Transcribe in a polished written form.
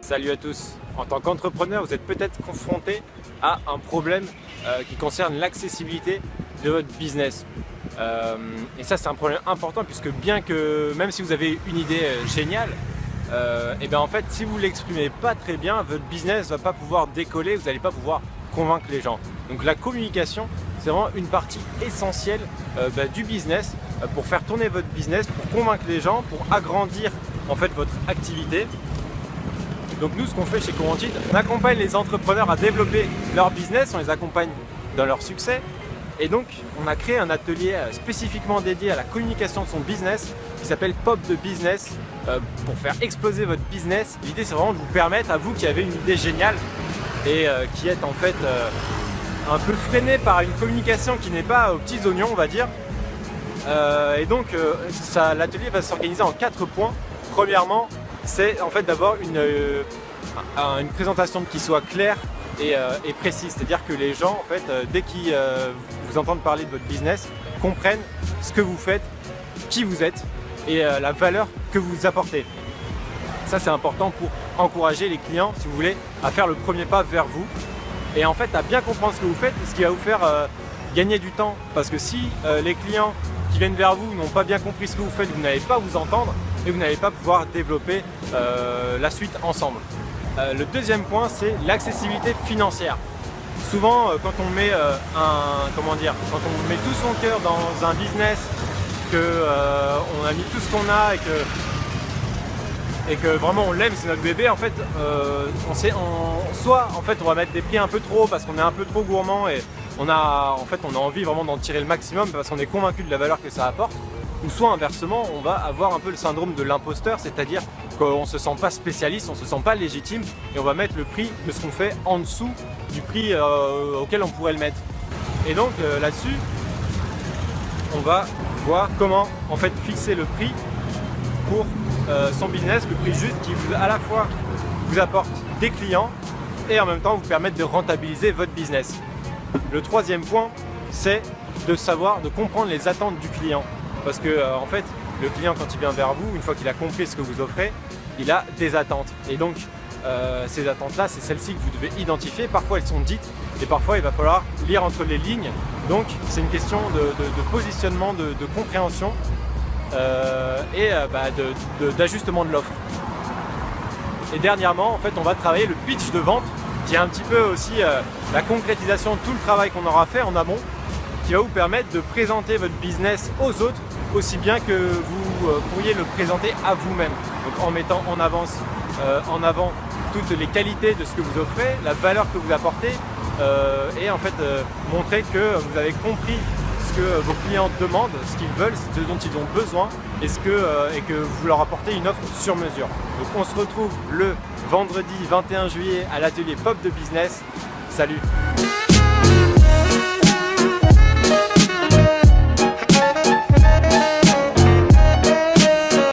Salut à tous. En tant qu'entrepreneur, vous êtes peut-être confronté à un problème qui concerne l'accessibilité de votre business. Et ça, c'est un problème important puisque bien que, même si vous avez une idée géniale, et bien en fait, si vous ne l'exprimez pas très bien, votre business ne va pas pouvoir décoller, vous n'allez pas pouvoir convaincre les gens. Donc la communication, c'est vraiment une partie essentielle du business pour faire tourner votre business, pour convaincre les gens, pour agrandir en fait votre activité. Donc nous, ce qu'on fait chez Courantide, on accompagne les entrepreneurs à développer leur business, on les accompagne dans leur succès. Et donc, on a créé un atelier spécifiquement dédié à la communication de son business qui s'appelle Pop de Business pour faire exploser votre business. L'idée, c'est vraiment de vous permettre, à vous qui avez une idée géniale et qui êtes en fait un peu freiné par une communication qui n'est pas aux petits oignons, on va dire. Et donc, l'atelier va s'organiser en 4 points. Premièrement, c'est en fait d'avoir une présentation qui soit claire et précise. C'est-à-dire que les gens, en fait, dès qu'ils vous entendent parler de votre business, comprennent ce que vous faites, qui vous êtes et la valeur que vous apportez. Ça, c'est important pour encourager les clients, si vous voulez, à faire le premier pas vers vous. Et en fait, à bien comprendre ce que vous faites, ce qui va vous faire gagner du temps. Parce que si les clients qui viennent vers vous n'ont pas bien compris ce que vous faites, vous n'allez pas vous entendre et vous n'allez pas pouvoir développer la suite ensemble. Le deuxième point, c'est l'accessibilité financière. Souvent, quand on met quand on met tout son cœur dans un business, on a mis tout ce qu'on a et que vraiment on l'aime, c'est notre bébé, en fait, soit en fait on va mettre des prix un peu trop parce qu'on est un peu trop gourmand et on a envie vraiment d'en tirer le maximum parce qu'on est convaincu de la valeur que ça apporte. Ou soit inversement, on va avoir un peu le syndrome de l'imposteur, c'est-à-dire qu'on ne se sent pas spécialiste, on ne se sent pas légitime et on va mettre le prix de ce qu'on fait en dessous du prix auquel on pourrait le mettre. Et donc là-dessus, on va voir comment en fait fixer le prix pour son business, le prix juste qui à la fois vous apporte des clients et en même temps vous permettre de rentabiliser votre business. Le troisième point, c'est de comprendre les attentes du client. Parce que en fait, le client, quand il vient vers vous, une fois qu'il a compris ce que vous offrez, il a des attentes. Et donc, ces attentes-là, c'est celles-ci que vous devez identifier. Parfois, elles sont dites et parfois, il va falloir lire entre les lignes. Donc, c'est une question de positionnement, de compréhension et d'ajustement de l'offre. Et dernièrement, en fait, on va travailler le pitch de vente, qui est un petit peu aussi la concrétisation de tout le travail qu'on aura fait en amont, qui va vous permettre de présenter votre business aux autres aussi bien que vous pourriez le présenter à vous-même. Donc en mettant en avant toutes les qualités de ce que vous offrez, la valeur que vous apportez et en fait montrer que vous avez compris ce que vos clients demandent, ce qu'ils veulent, ce dont ils ont besoin et que vous leur apportez une offre sur mesure. Donc on se retrouve le vendredi 21 juillet à l'atelier Pop de Business. Salut!